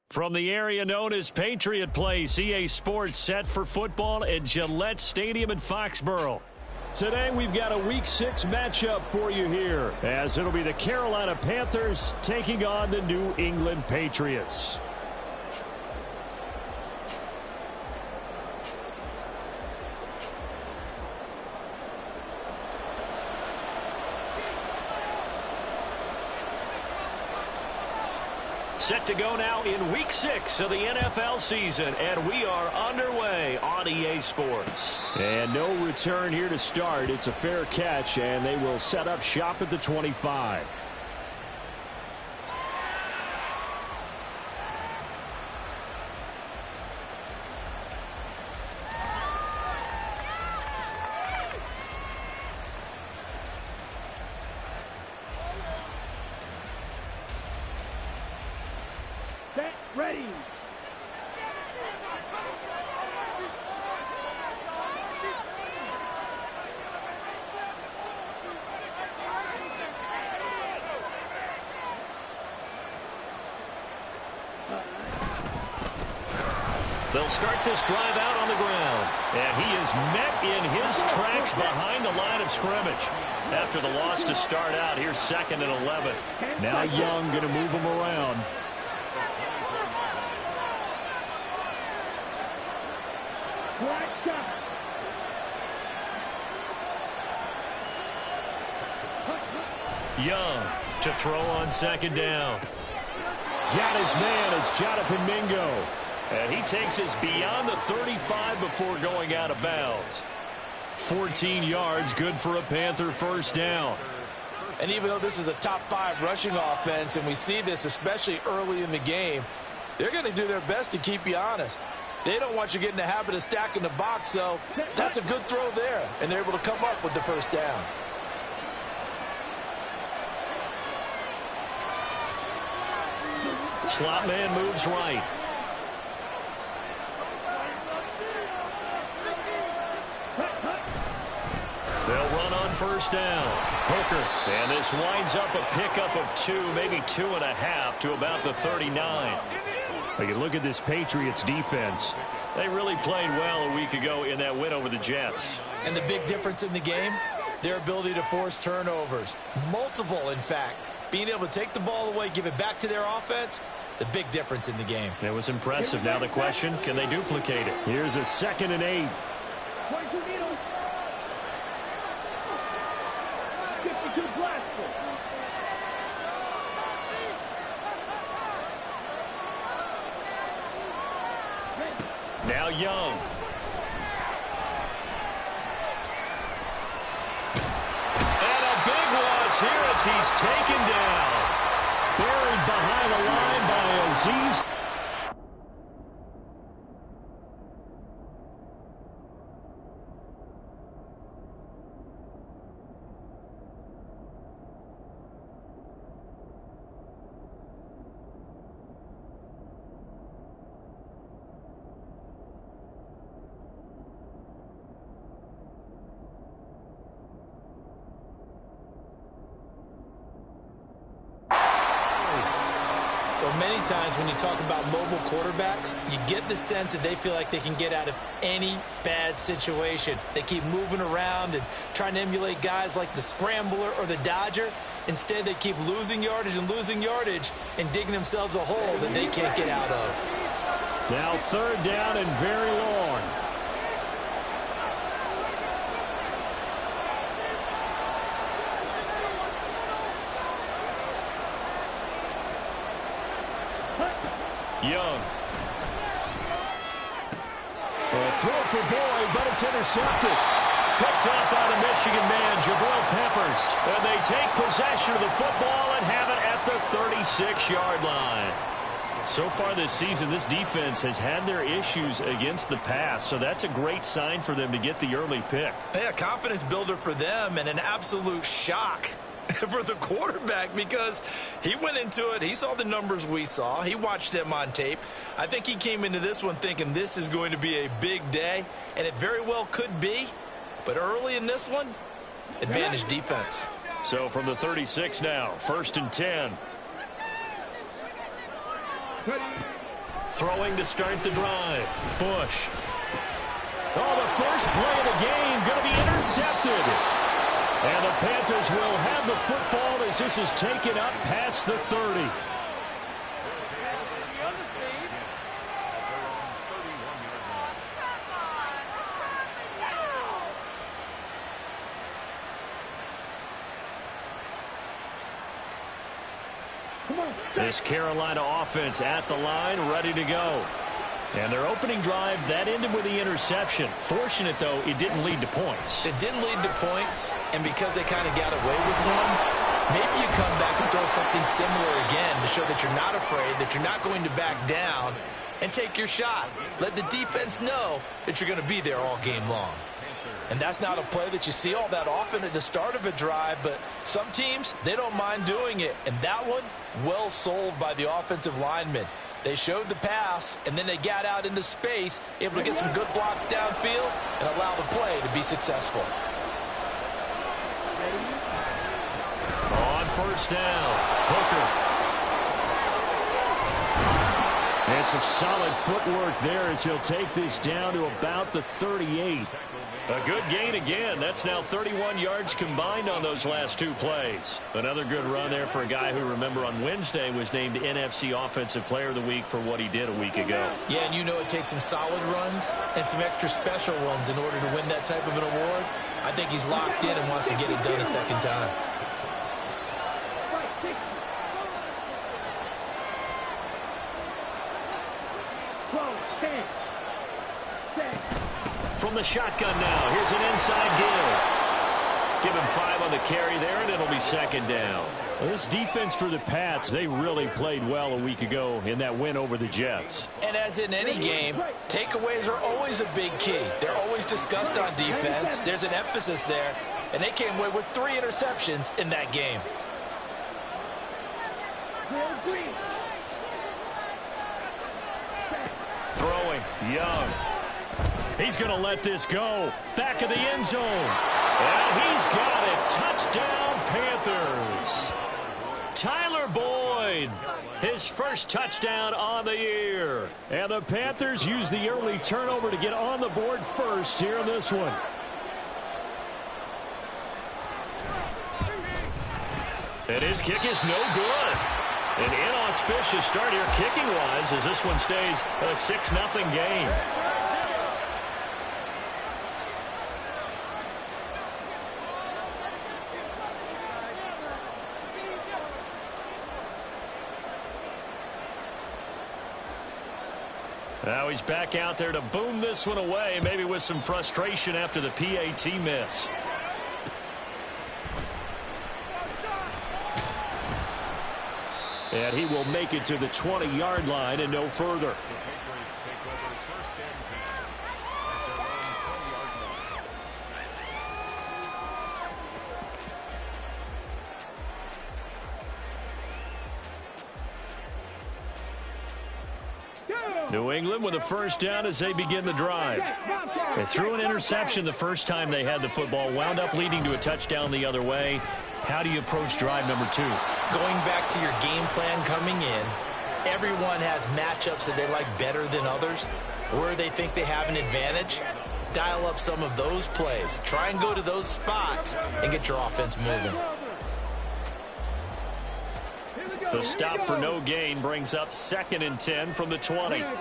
From the area known as Patriot Place, EA Sports set for football at Gillette Stadium in Foxborough. Today we've got a Week 6 matchup for you here, as it'll be the Carolina Panthers taking on the New England Patriots. Set to go now in Week 6 of the NFL season, and we are underway on EA Sports. And no return here to start. It's a fair catch, and they will set up shop at the 25. Ready. They'll start this drive out on the ground. And he is met in his tracks behind the line of scrimmage. After the loss to start out, here's 2nd and 11. Now Young going to move him around. Young to throw on 2nd down. Got his man. It's Jonathan Mingo. And he takes us beyond the 35 before going out of bounds. 14 yards, good for a Panther first down. And even though this is a top 5 rushing offense, and we see this especially early in the game, they're going to do their best to keep you honest. They don't want you getting the habit of stacking the box, so that's a good throw there. And they're able to come up with the first down. Slot man moves right. They'll run on first down. Hooker. And this winds up a pickup of 2, maybe 2.5 to about the 39. You can look at this Patriots defense. They really played well a week ago in that win over the Jets. And the big difference in the game, their ability to force turnovers. Multiple, in fact. Being able to take the ball away, give it back to their offense, the big difference in the game. It was impressive. Now the question, can they duplicate it? Here's a 2nd and 8. Now Young. And a big loss here as he's taken down. Buried behind the line by Aziz. Many times when you talk about mobile quarterbacks, you get the sense that they feel like they can get out of any bad situation. They keep moving around and trying to emulate guys like the Scrambler or the Dodger. Instead, they keep losing yardage and digging themselves a hole that they can't get out of. Now 3rd down and very long. Young. A throw for Boyd, but it's intercepted. Picked up by the Michigan man, Jabril Peppers. And they take possession of the football and have it at the 36-yard line. So far this season, this defense has had their issues against the pass, so that's a great sign for them to get the early pick. Yeah, confidence builder for them and an absolute shock for the quarterback because he went into it. He saw the numbers we saw. He watched them on tape. I think he came into this one thinking this is going to be a big day, and it very well could be. But early in this one, advantage defense. So from the 36 now, 1st and 10. Throwing to start the drive. Bush. Oh, the first play of the game going to be intercepted. And the Panthers will have the football as this is taken up past the 30. This Carolina offense at the line, ready to go. And their opening drive, that ended with the interception. Fortunate, though, it didn't lead to points. It didn't lead to points, and because they kind of got away with one, maybe you come back and throw something similar again to show that you're not afraid, that you're not going to back down, and take your shot. Let the defense know that you're going to be there all game long. And that's not a play that you see all that often at the start of a drive, but some teams, they don't mind doing it. And that one, well sold by the offensive lineman. They showed the pass, and then they got out into space, able to get some good blocks downfield and allow the play to be successful. On first down, Hooker. And some solid footwork there as he'll take this down to about the 38. A good gain again. That's now 31 yards combined on those last two plays. Another good run there for a guy who, remember, on Wednesday was named NFC Offensive Player of the Week for what he did a week ago. Yeah, and you know it takes some solid runs and some extra special ones in order to win that type of an award. I think he's locked in and wants to get it done a second time. From the shotgun now, here's an inside give. Give him 5 on the carry there, and it'll be second down. Well, this defense for the Pats, they really played well a week ago in that win over the Jets. And as in any game, takeaways are always a big key. They're always discussed on defense. There's an emphasis there, and they came away with 3 interceptions in that game. Throwing, Young. He's going to let this go. Back of the end zone. And he's got it. Touchdown, Panthers. Tyler Boyd, his first touchdown on the year. And the Panthers use the early turnover to get on the board first here in this one. And his kick is no good. An inauspicious start here kicking-wise as this one stays a 6-0 game. Now he's back out there to boom this one away, maybe with some frustration after the PAT miss. And he will make it to the 20-yard line and no further. New England with a first down as they begin the drive. They threw an interception the first time they had the football, wound up leading to a touchdown the other way. How do you approach drive number 2? Going back to your game plan coming in, everyone has matchups that they like better than others, where they think they have an advantage. Dial up some of those plays. Try and go to those spots and get your offense moving. The stop for no gain brings up 2nd and 10 from the 20. And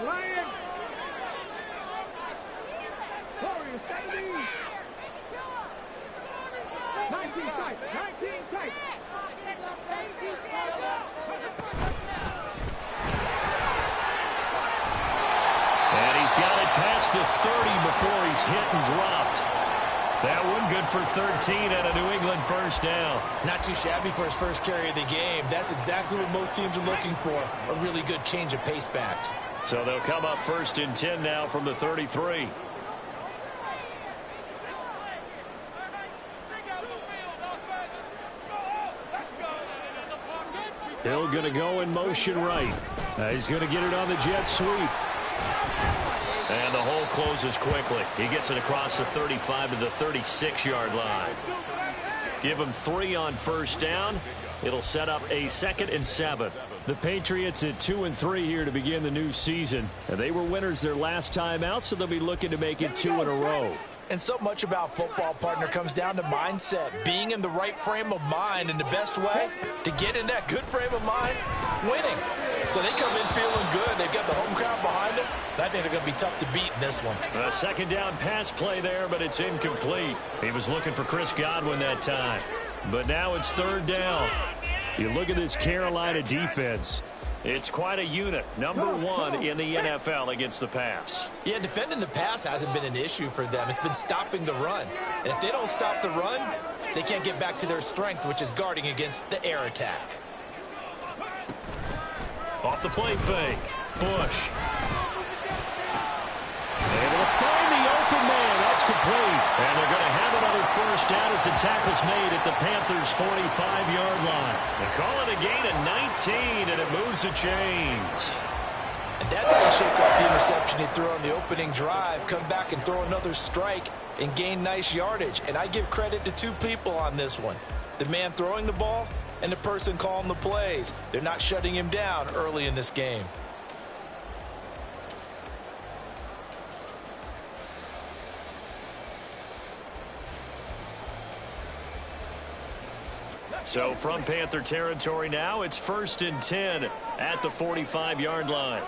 he's got it past the 30 before he's hit and dropped. That one good for 13 and a New England first down. Not too shabby for his first carry of the game. That's exactly what most teams are looking for, a really good change of pace back. So they'll come up 1st and 10 now from the 33. Hill going to go in motion right. He's going to get it on the jet sweep. And the hole closes quickly. He gets it across the 35 to the 36-yard line. Give him 3 on first down. It'll set up a 2nd and 7. The Patriots at 2-3 here to begin the new season. And they were winners their last time out, so they'll be looking to make it 2 in a row. And so much about football, partner, comes down to mindset, being in the right frame of mind, and the best way to get in that good frame of mind, winning. So they come in feeling good. They've got the home crowd behind them. And I think they're going to be tough to beat in this one. A second down pass play there, but it's incomplete. He was looking for Chris Godwin that time. But now it's third down. You look at this Carolina defense. It's quite a unit, number 1 in the NFL against the pass. Yeah, defending the pass hasn't been an issue for them. It's been stopping the run. And if they don't stop the run, they can't get back to their strength, which is guarding against the air attack. Off the play fake. Bush. Able to find the open man. That's complete. And they're going to have another first down as the tackle's made at the Panthers' 45-yard line. They call it a gain of 19, and it moves the chains. And that's how you shake off the interception he threw on the opening drive, come back and throw another strike and gain nice yardage. And I give credit to 2 people on this one. The man throwing the ball and the person calling the plays. They're not shutting him down early in this game. So from Panther territory now, it's 1st and 10 at the 45-yard line.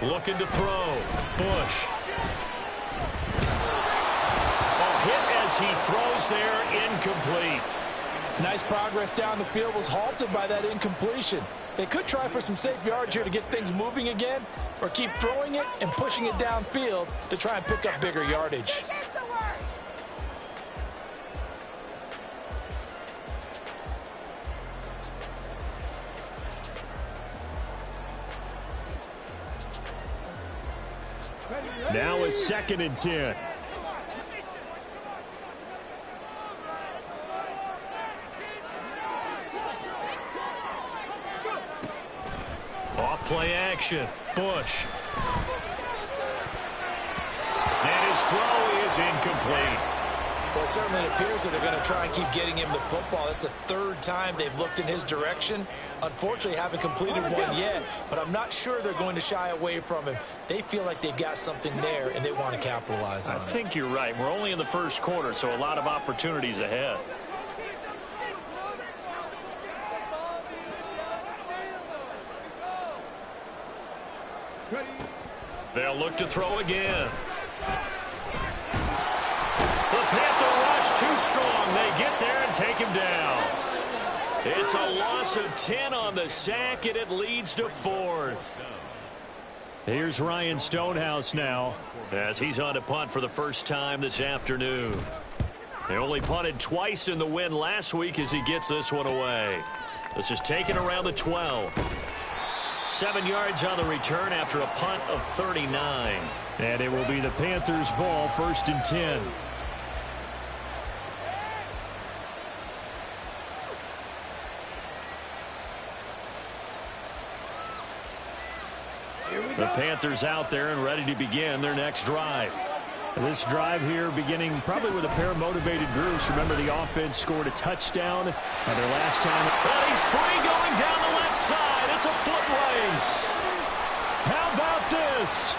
Looking to throw. Bush. Hit as he throws there, incomplete. Nice progress down the field, was halted by that incompletion. They could try for some safe yards here to get things moving again, or keep throwing it and pushing it downfield to try and pick up bigger yardage. Now it's 2nd and 10. Off play action. Bush. And his throw is incomplete. Well, it certainly appears that they're going to try and keep getting him the football. That's the 3rd time they've looked in his direction. Unfortunately, haven't completed one yet, but I'm not sure they're going to shy away from him. They feel like they've got something there, and they want to capitalize on it. I think you're right. We're only in the 1st quarter, so a lot of opportunities ahead. They'll look to throw again. The Panther rush too strong. They get there and take him down. It's a loss of 10 on the sack, and it leads to 4th. Here's Ryan Stonehouse now as he's on to punt for the first time this afternoon. They only punted twice in the win last week as he gets this one away. This is taken around the 12. 7 yards on the return after a punt of 39. And it will be the Panthers' ball, 1st and 10. The Panthers out there and ready to begin their next drive. This drive here beginning probably with a pair of motivated groups. Remember, the offense scored a touchdown on their last time. But he's free going down the left side. It's a foot race. How about this?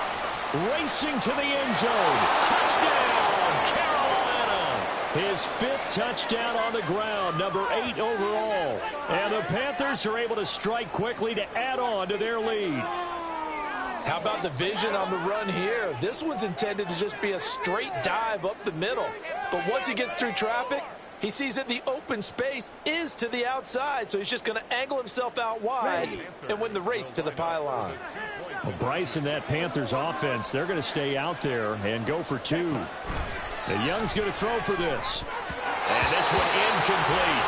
Racing to the end zone. Touchdown, Carolina. His 5th touchdown on the ground, number 8 overall. And the Panthers are able to strike quickly to add on to their lead. How about the vision on the run here? This one's intended to just be a straight dive up the middle. But once he gets through traffic, he sees that the open space is to the outside, so he's just going to angle himself out wide and win the race to the pylon. Well, Bryce and that Panthers offense, they're going to stay out there and go for 2. The Young's going to throw for this. And this one incomplete.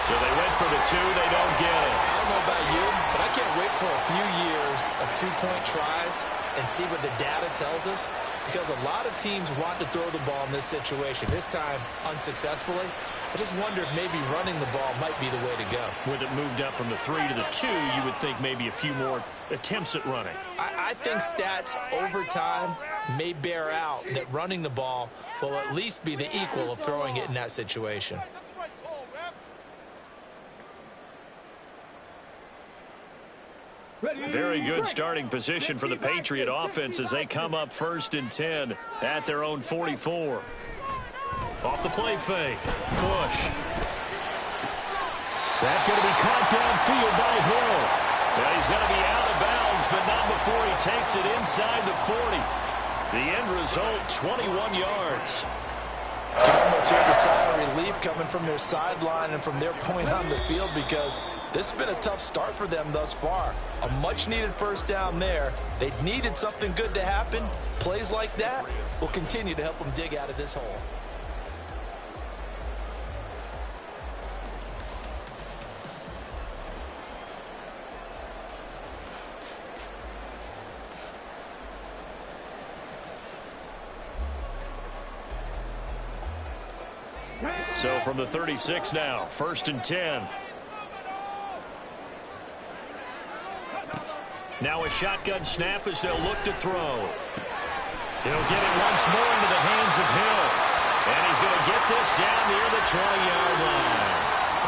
So they went for the 2. They don't get it. I don't know about you, but I can't wait for a few years of two-point tries and see what the data tells us, because a lot of teams want to throw the ball in this situation. This time, unsuccessfully. I just wonder if maybe running the ball might be the way to go. With it moved up from the 3 to the 2, you would think maybe a few more attempts at running. I think stats over time may bear out that running the ball will at least be the equal of throwing it in that situation. Very good starting position for the Patriot offense as they come up 1st and 10 at their own 44. Off the play fake. Bush. That's going to be caught downfield by Hill. Yeah, he's going to be out of bounds, but not before he takes it inside the 40. The end result, 21 yards. You can almost hear the sigh of relief coming from their sideline and from their point on the field, because this has been a tough start for them thus far. A much-needed first down there. They needed something good to happen. Plays like that will continue to help them dig out of this hole. So from the 36 now, 1st and 10. Now a shotgun snap as they'll look to throw. He'll get it once more into the hands of Hill. And he's going to get this down near the 20-yard line.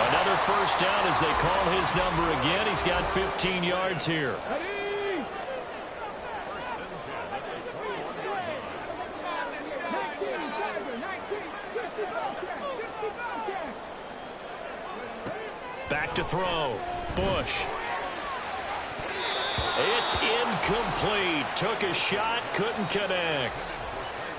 Another first down as they call his number again. He's got 15 yards here. Back to throw. Bush. It's incomplete. Took a shot, couldn't connect.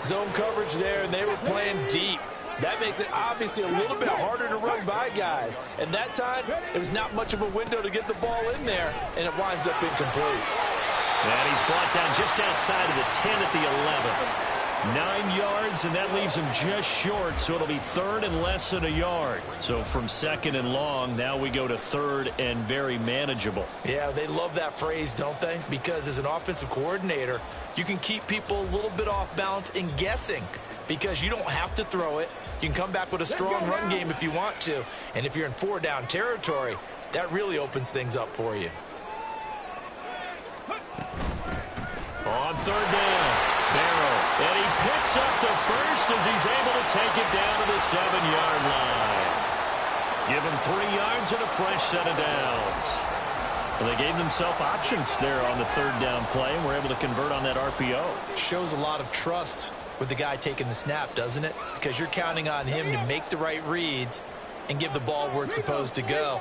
Zone coverage there, and they were playing deep. That makes it obviously a little bit harder to run by guys. And that time, there was not much of a window to get the ball in there, and it winds up incomplete. And he's brought down just outside of the 10 at the 11. 9 yards, and that leaves him just short, so it'll be 3rd and less than a yard. So from 2nd and long, now we go to 3rd and very manageable. Yeah, they love that phrase, don't they? Because as an offensive coordinator, you can keep people a little bit off balance and guessing, because you don't have to throw it. You can come back with a strong run game if you want to. And if you're in 4-down territory, that really opens things up for you. On 3rd down. Barrow, and he picks up the first as he's able to take it down to the 7-yard line. Give him 3 yards and a fresh set of downs. Well, they gave themselves options there on the 3rd down play, and were able to convert on that RPO. Shows a lot of trust with the guy taking the snap, doesn't it? Because you're counting on him to make the right reads and give the ball where it's supposed to go.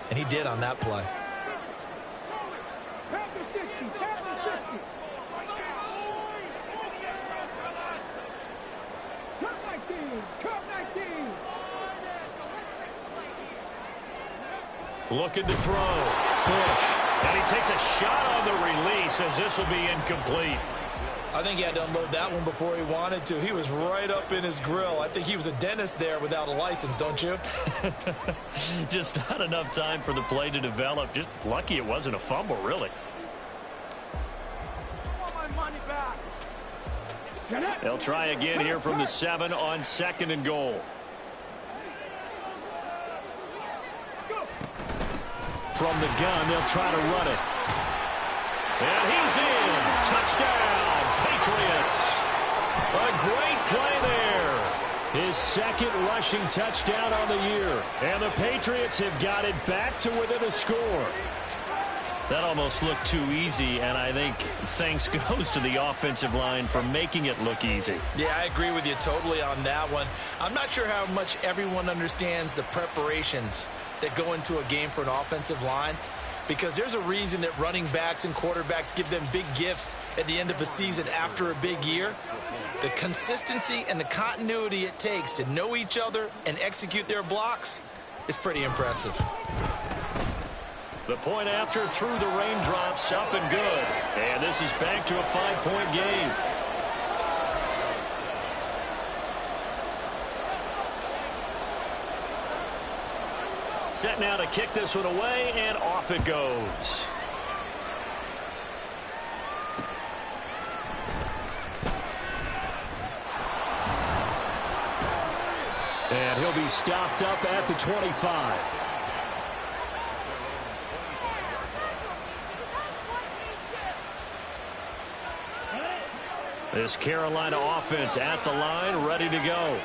And he did on that play. Looking to throw. Bush. And he takes a shot on the release as this will be incomplete. I think he had to unload that one before he wanted to. He was right up in his grill. I think he was a dentist there without a license, don't you? Just not enough time for the play to develop. Just lucky it wasn't a fumble, really. I want my money back. They'll try again here from the 7 on 2nd and goal. From the gun, they'll try to run it. And he's in. Touchdown, Patriots. A great play there. His 2nd rushing touchdown on the year. And the Patriots have got it back to within a score. That almost looked too easy, and I think thanks goes to the offensive line for making it look easy. Yeah, I agree with you totally on that one. I'm not sure how much everyone understands the preparations that go into a game for an offensive line, because there's a reason that running backs and quarterbacks give them big gifts at the end of a season after a big year. The consistency and the continuity it takes to know each other and execute their blocks is pretty impressive. The point after through the raindrops, up and good. And this is back to a 5-point game. Set now to kick this one away, and off it goes. And he'll be stopped up at the 25. This Carolina offense at the line, ready to go.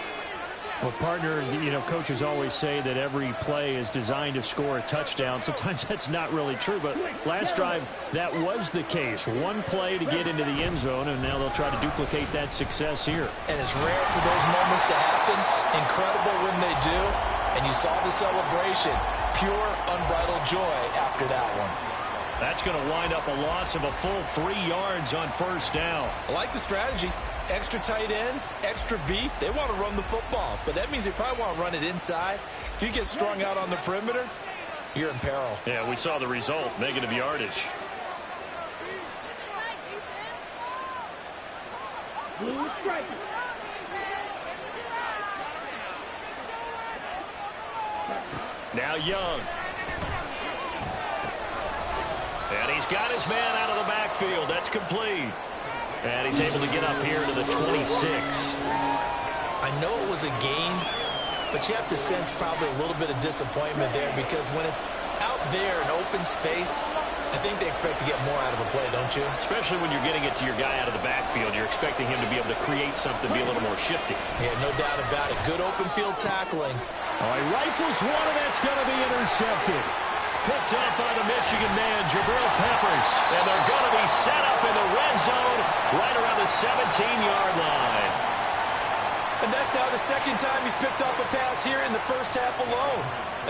Well, partner, you know, coaches always say that every play is designed to score a touchdown. Sometimes that's not really true, but last drive, that was the case. One play to get into the end zone, and now they'll try to duplicate that success here. And it's rare for those moments to happen. Incredible when they do. And you saw the celebration. Pure, unbridled joy after that one. That's going to wind up a loss of a full 3 yards on first down. I like the strategy. Extra tight ends, extra beef. They want to run the football, but that means they probably want to run it inside. If you get strung out on the perimeter, you're in peril. Yeah, we saw the result, negative yardage. Now Young. And he's got his man out of the backfield. That's complete. And he's able to get up here to the 26. I know it was a gain, but you have to sense probably a little bit of disappointment there because when it's out there in open space, I think they expect to get more out of a play, don't you? Especially when you're getting it to your guy out of the backfield. You're expecting him to be able to create something, be a little more shifty. Yeah, no doubt about it. Good open field tackling. All right, rifles one, and that's going to be intercepted. Picked up by the Michigan man, Jabril Peppers. And they're going to be set up in the red zone right around the 17-yard line. And that's now the second time he's picked off a pass here in the first half alone.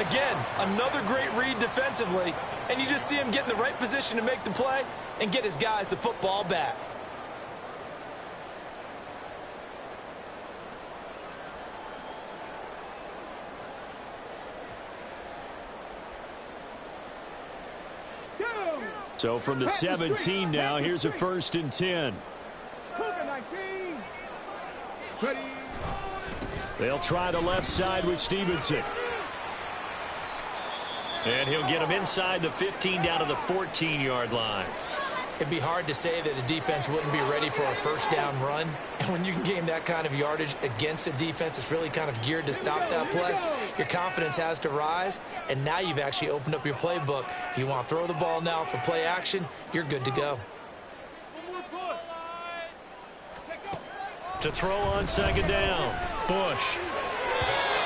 Again, another great read defensively. And you just see him get in the right position to make the play and get his guys the football back. So from the 17 now, here's a 1st and 10. They'll try the left side with Stevenson. And he'll get him inside the 15 down to the 14-yard line. It'd be hard to say that a defense wouldn't be ready for a first down run. And when you can gain that kind of yardage against a defense that's really kind of geared to stop that play, your confidence has to rise. And now you've actually opened up your playbook. If you want to throw the ball now for play action, you're good to go. To throw on 2nd down, Bush.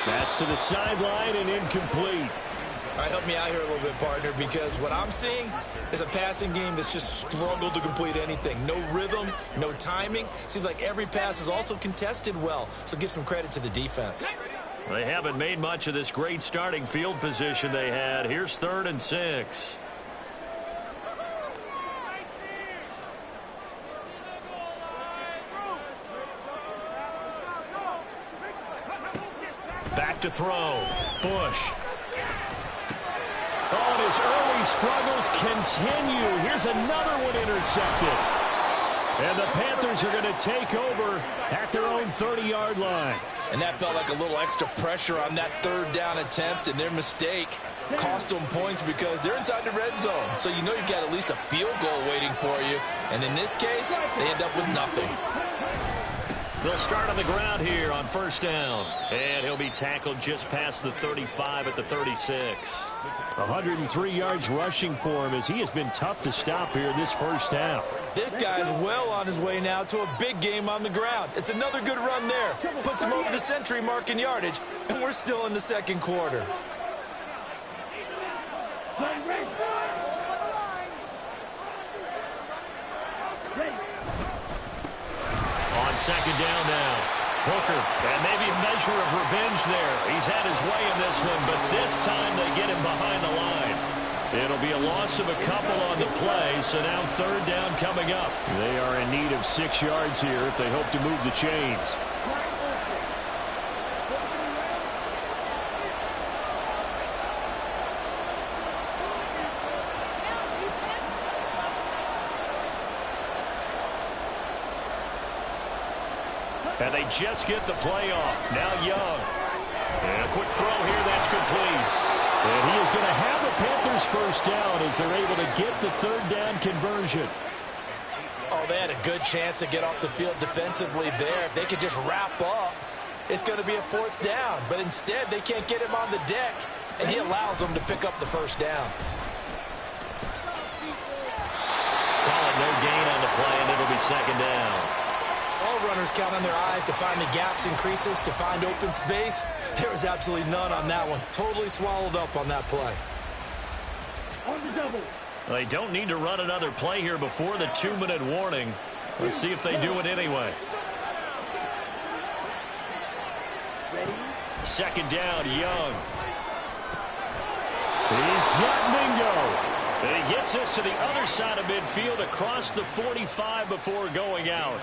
That's to the sideline and incomplete. All right, help me out here a little bit, partner, because what I'm seeing is a passing game that's just struggled to complete anything. No rhythm, no timing. Seems like every pass is also contested well, so give some credit to the defense. They haven't made much of this great starting field position they had. Here's 3rd and 6. Back to throw. Bush. Oh, and his early struggles continue. Here's another one intercepted. And the Panthers are going to take over at their own 30-yard line. And that felt like a little extra pressure on that 3rd down attempt, and their mistake cost them points because they're inside the red zone. So you know you've got at least a field goal waiting for you. And in this case, they end up with nothing. They'll start on the ground here on 1st down. And he'll be tackled just past the 35 at the 36. 103 yards rushing for him as he has been tough to stop here this first half. This guy's well on his way now to a big game on the ground. It's another good run there. Puts him over the century mark in yardage, and we're still in the 2nd quarter. On 2nd down now, Hooker, and maybe a measure of revenge there. He's had his way in this one, but this time they get him behind the line. It'll be a loss of a couple on the play, so now 3rd down coming up. They are in need of 6 yards here if they hope to move the chains. And they just get the play off. Now Young. And a quick throw here, that's complete. And he is going to have a Panthers first down as they're able to get the third down conversion. Oh, they had a good chance to get off the field defensively there. If they could just wrap up, it's going to be a fourth down. But instead, they can't get him on the deck, and he allows them to pick up the first down. Call it no gain on the play, and it'll be second down. All runners count on their eyes to find the gaps and creases, to find open space. There was absolutely none on that one. Totally swallowed up on that play. On the double. They don't need to run another play here before the 2-minute warning. Let's see if they do it anyway. Second down, Young. He's got Mingo. And he gets us to the other side of midfield across the 45 before going out.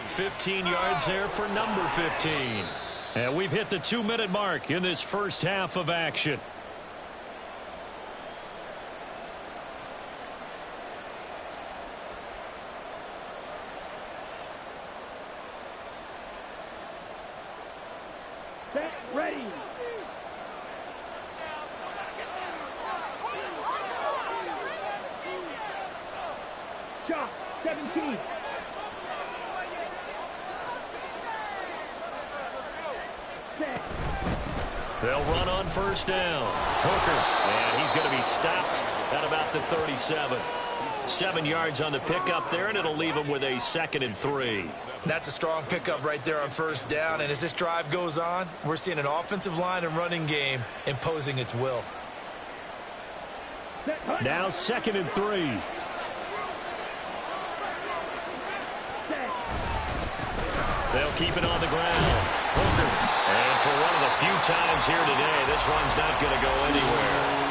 15 yards there for number 15. And we've hit the 2-minute mark in this first half of action. Set, ready. Shot, 17. Set. They'll run on first down. Hooker, and he's going to be stopped at about the 37. 7 yards on the pickup there, and it'll leave him with a 2nd and 3. That's a strong pickup right there on first down. And as this drive goes on, we're seeing an offensive line and running game imposing its will. Now 2nd and 3. They'll keep it on the ground. Hooker. And for one of the few times here today, this one's not going to go anywhere.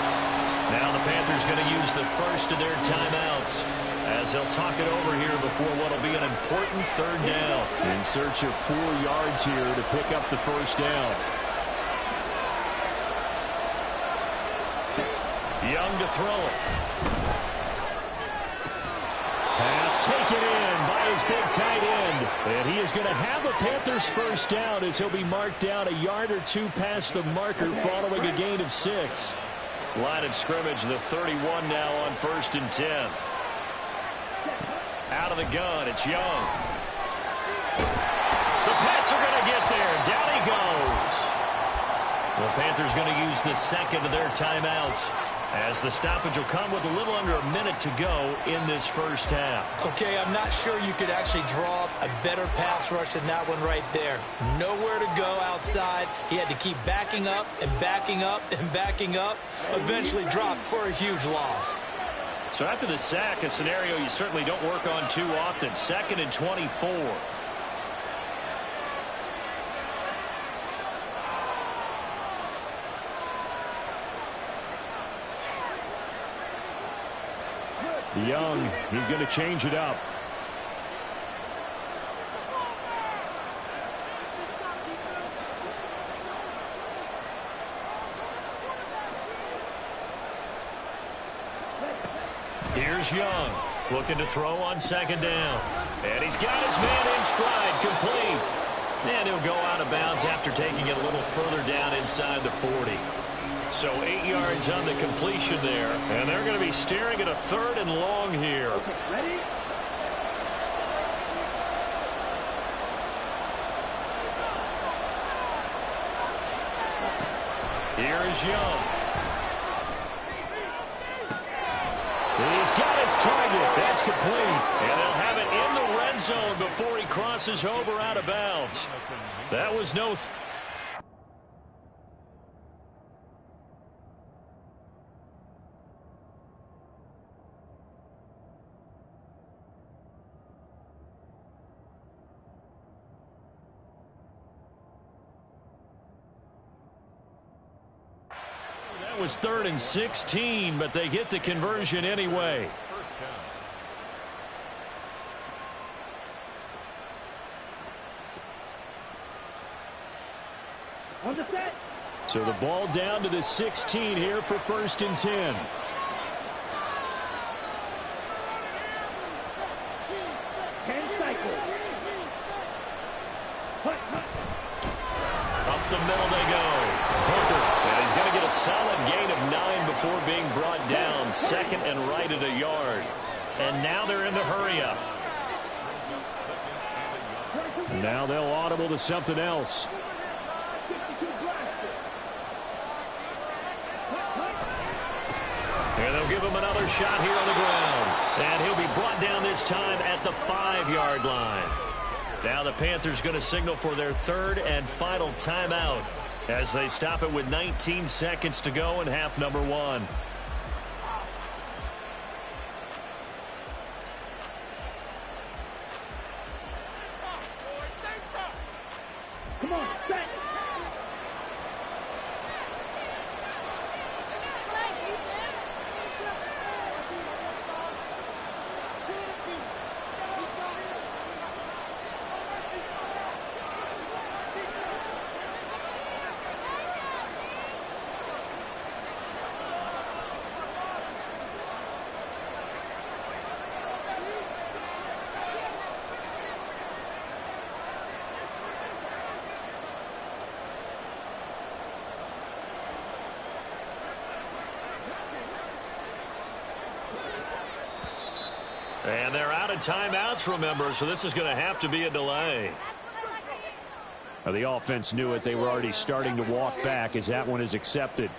Now the Panthers going to use the first of their timeouts as they'll talk it over here before what will be an important third down. In search of 4 yards here to pick up the first down. Young to throw it. Pass taken in by his big tight end. And he is going to have a Panthers first down as he'll be marked down a yard or two past the marker following a gain of 6. Line of scrimmage, the 31 now on 1st and 10. Out of the gun, it's Young. The Pats are going to get there. Down he goes. The Panthers going to use the second of their timeouts as the stoppage will come with a little under a minute to go in this first half. Okay, I'm not sure you could actually draw up a better pass rush than that one right there. Nowhere to go outside. He had to keep backing up and backing up and backing up. Eventually dropped for a huge loss. So after the sack, a scenario you certainly don't work on too often. 2nd and 24. Young, he's going to change it up. Here's Young, looking to throw on 2nd down. And he's got his man in stride, complete. And he'll go out of bounds after taking it a little further down inside the 40. So 8 yards on the completion there. And they're going to be staring at a 3rd and long here. Okay, ready? Here is Young. He's got his target. That's complete. And they'll have it in the red zone before he crosses over out of bounds. That was no... That was 3rd and 16, but they get the conversion anyway. On the set. So the ball down to the 16 here for 1st and 10. Up the middle they go. Hooker, and he's going to get a solid gain of before being brought down. Second and right at a yard. And now they're in the hurry up. Now they'll audible to something else. And they'll give him another shot here on the ground. And he'll be brought down this time at the 5-yard line. Now the Panthers going to signal for their third and final timeout as they stop it with 19 seconds to go in half number 1. Come on, set. And they're out of timeouts, remember, so this is going to have to be a delay. Now, the offense knew it. They were already starting to walk back as that one is accepted.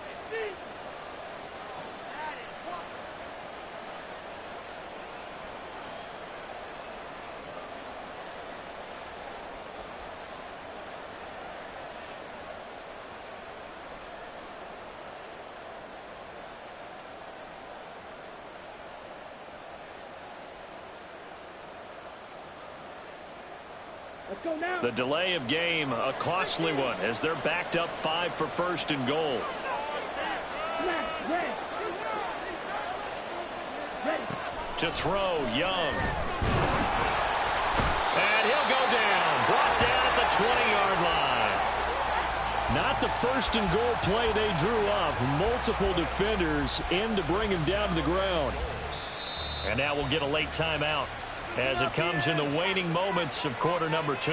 Let's go now. The delay of game, a costly one, as they're backed up 5 for first and goal. Ready. To throw, Young. And he'll go down. Brought down at the 20-yard line. Not the first and goal play they drew up. Multiple defenders in to bring him down to the ground. And now we'll get a late timeout as it comes in the waning moments of quarter number 2.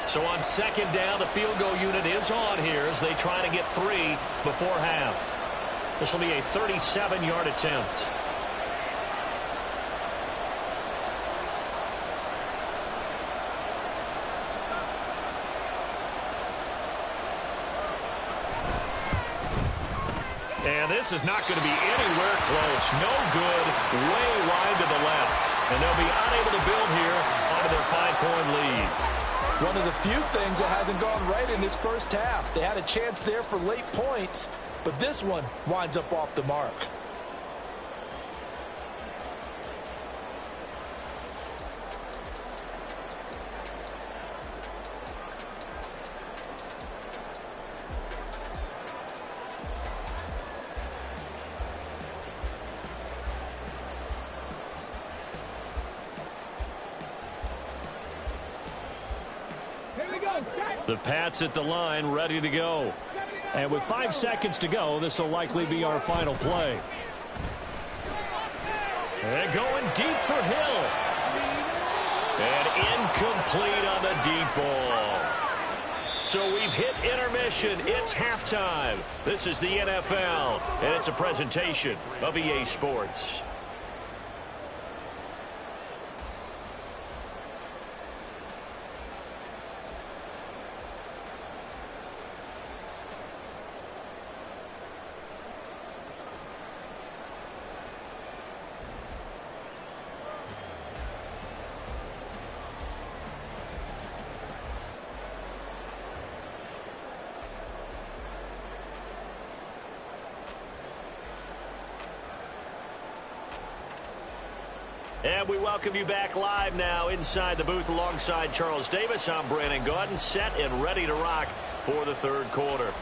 So on second down, the field goal unit is on here as they try to get 3 before half. This will be a 37-yard attempt. And this is not going to be anywhere close. No good, way wide to the left. And they'll be unable to build here onto their 5-point lead. One of the few things that hasn't gone right in this first half. They had a chance there for late points, but this one winds up off the mark. The Pats at the line, ready to go. And with 5 seconds to go, this will likely be our final play. And going deep for Hill. And incomplete on the deep ball. So we've hit intermission. It's halftime. This is the NFL, and it's a presentation of EA Sports. And we welcome you back live now inside the booth alongside Charles Davis. I'm Brandon Gaudin, set and ready to rock for the third quarter.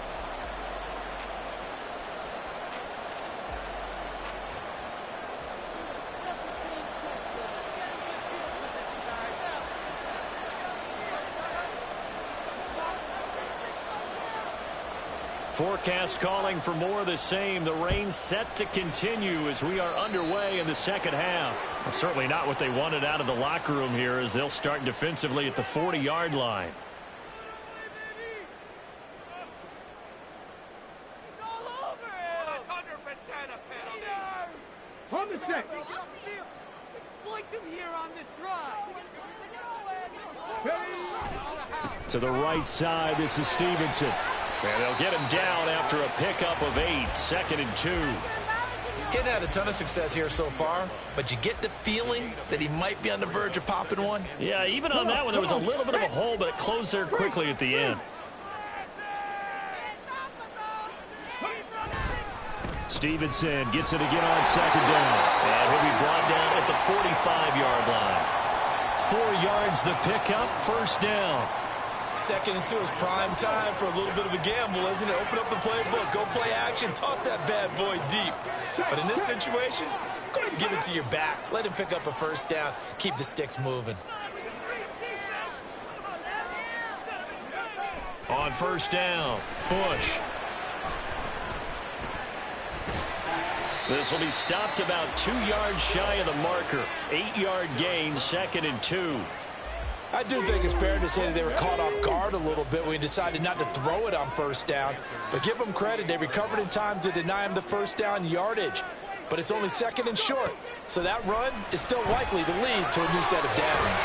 Forecast calling for more of the same. The rain set to continue as we are underway in the second half. Well, certainly not what they wanted out of the locker room here as they'll start defensively at the 40-yard line. On the set. Exploit them here on this drive. To the right side, this is Stevenson. And they'll get him down after a pickup of 8, 2nd and 2. Hadn't had a ton of success here so far, but you get the feeling that he might be on the verge of popping one. Yeah, even on that one, there was a little bit of a hole, but it closed there quickly at the end. Stevenson gets it again on 2nd down. And he'll be brought down at the 45-yard line. 4 yards the pickup, 1st down. 2nd and 2 is prime time for a little bit of a gamble, isn't it? Open up the playbook, go play action, toss that bad boy deep. But in this situation, go ahead and give it to your back. Let him pick up a 1st down. Keep the sticks moving. On 1st down, Bush. This will be stopped about 2 yards shy of the marker. 8-yard gain, 2nd and 2. I do think it's fair to say that they were caught off guard a little bit when we decided not to throw it on 1st down. But give them credit. They recovered in time to deny him the 1st down yardage. But it's only 2nd and short. So that run is still likely to lead to a new set of downs.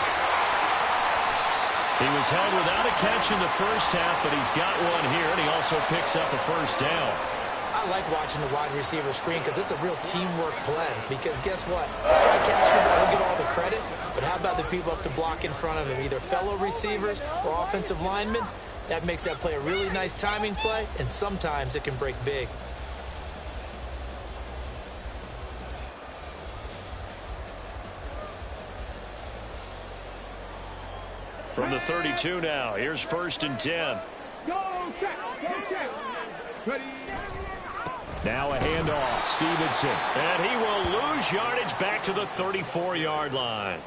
He was held without a catch in the 1st half, but he's got one here, and he also picks up a 1st down. I like watching the wide receiver screen because it's a real teamwork play. Because guess what? The guy catching the ball, he'll get all the credit. But how about the people up to block in front of him? Either fellow receivers or offensive linemen. That makes that play a really nice timing play, and sometimes it can break big. From the 32 now, here's 1st and 10. Go check. Ready. Now a handoff, Stevenson. And he will lose yardage back to the 34-yard line.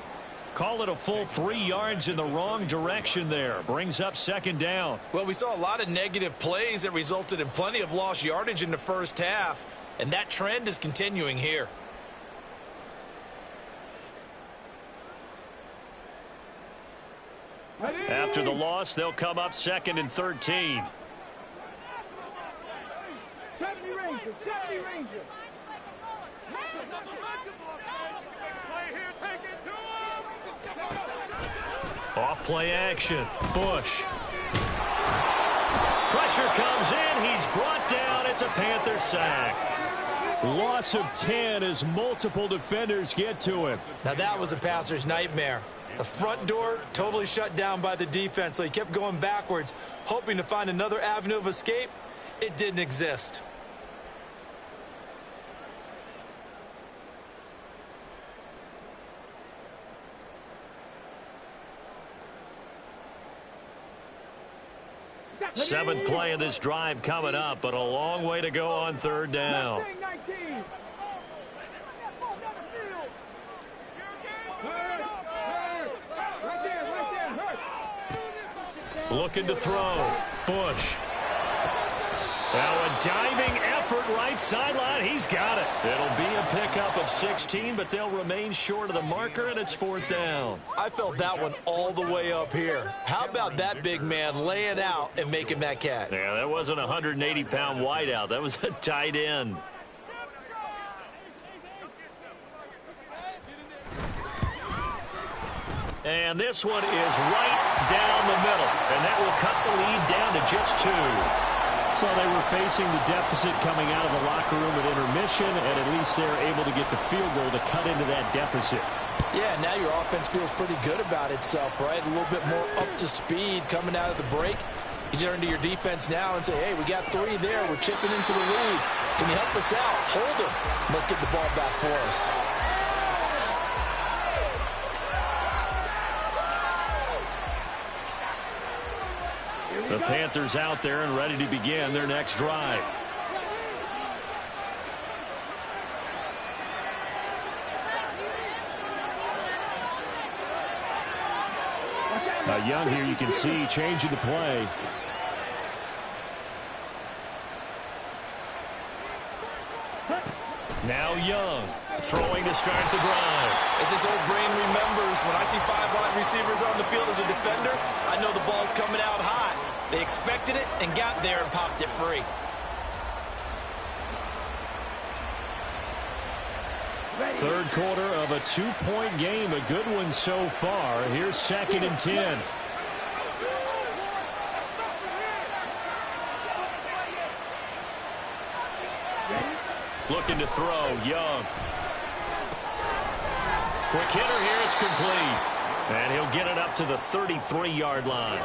Call it a full 3 yards in the wrong direction there. Brings up 2nd down. Well, we saw a lot of negative plays that resulted in plenty of lost yardage in the 1st half, and that trend is continuing here. After the loss, they'll come up 2nd and 13. 70 Rangers. Off play action. Bush. Pressure comes in. He's brought down. It's a Panther sack. Loss of 10 as multiple defenders get to him. Now that was a passer's nightmare. The front door totally shut down by the defense, so he kept going backwards, hoping to find another avenue of escape. It didn't exist. Seventh play of this drive coming up, but a long way to go on 3rd down. 19. Looking to throw. Bush. Now a diving effort right sideline. He's got it. It'll be a pickup of 16, but they'll remain short of the marker, and it's 4th down. I felt that one all the way up here. How about that big man laying out and making that catch? Yeah, that wasn't a 180-pound wideout. That was a tight end. And this one is right down the middle, and that will cut the lead down to just 2. So they were facing the deficit coming out of the locker room at intermission, and at least they're able to get the field goal to cut into that deficit. Yeah, now your offense feels pretty good about itself, right? A little bit more up to speed coming out of the break. You turn to your defense now and say, hey, we got 3 there. We're chipping into the lead. Can you help us out? Hold them. Let's get the ball back for us. The Panthers out there and ready to begin their next drive. Young here, you can see changing the play. Now Young throwing to start the drive. As his old brain remembers, when I see 5 wide receivers on the field as a defender, I know the ball's coming out high. They expected it and got there and popped it free. Third quarter of a 2-point game, a good one so far. Here's 2nd and 10. Looking to throw, Young. Quick hitter here, it's complete. And he'll get it up to the 33-yard line.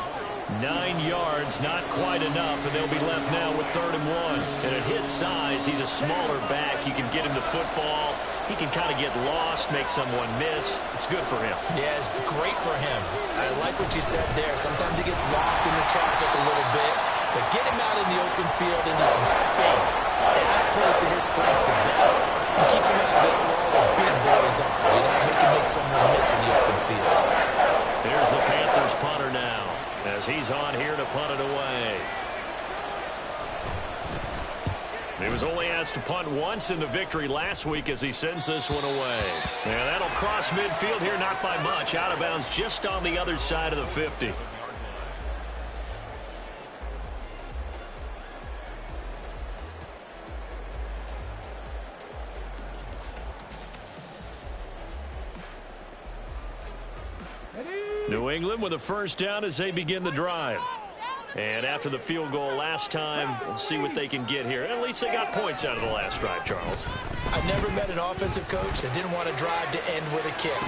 9 yards, not quite enough, and they'll be left now with 3rd and 1. And at his size, he's a smaller back. You can get him to football. He can kind of get lost, make someone miss. It's good for him. Yeah, it's great for him. I like what you said there. Sometimes he gets lost in the traffic a little bit, but get him out in the open field into some space. That plays to his strengths the best. And keeps him out there where all the big boys are. You know, make someone miss in the open field. Here's the Panthers punter now, as he's on here to punt it away. He was only asked to punt once in the victory last week as he sends this one away. And that'll cross midfield here, not by much. Out of bounds just on the other side of the 50. New England with a first down as they begin the drive. And after the field goal last time, we'll see what they can get here. At least they got points out of the last drive, Charles. I've never met an offensive coach that didn't want to drive to end with a kick.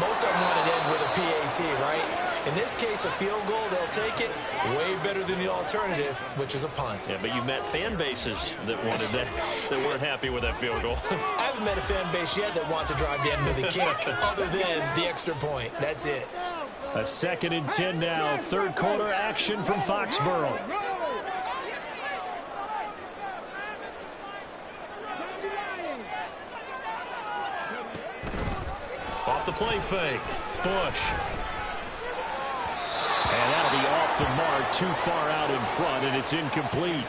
Most of them want to end with a PAT, right? In this case, a field goal, they'll take it. Way better than the alternative, which is a punt. Yeah, but you've met fan bases that wanted that weren't happy with that field goal. I haven't met a fan base yet that wants to drive to end with a kick, other than the extra point. That's it. A 2nd and 10 now. Third quarter action from Foxborough. Off the play fake. Bush. And that'll be off the mark, too far out in front, and it's incomplete.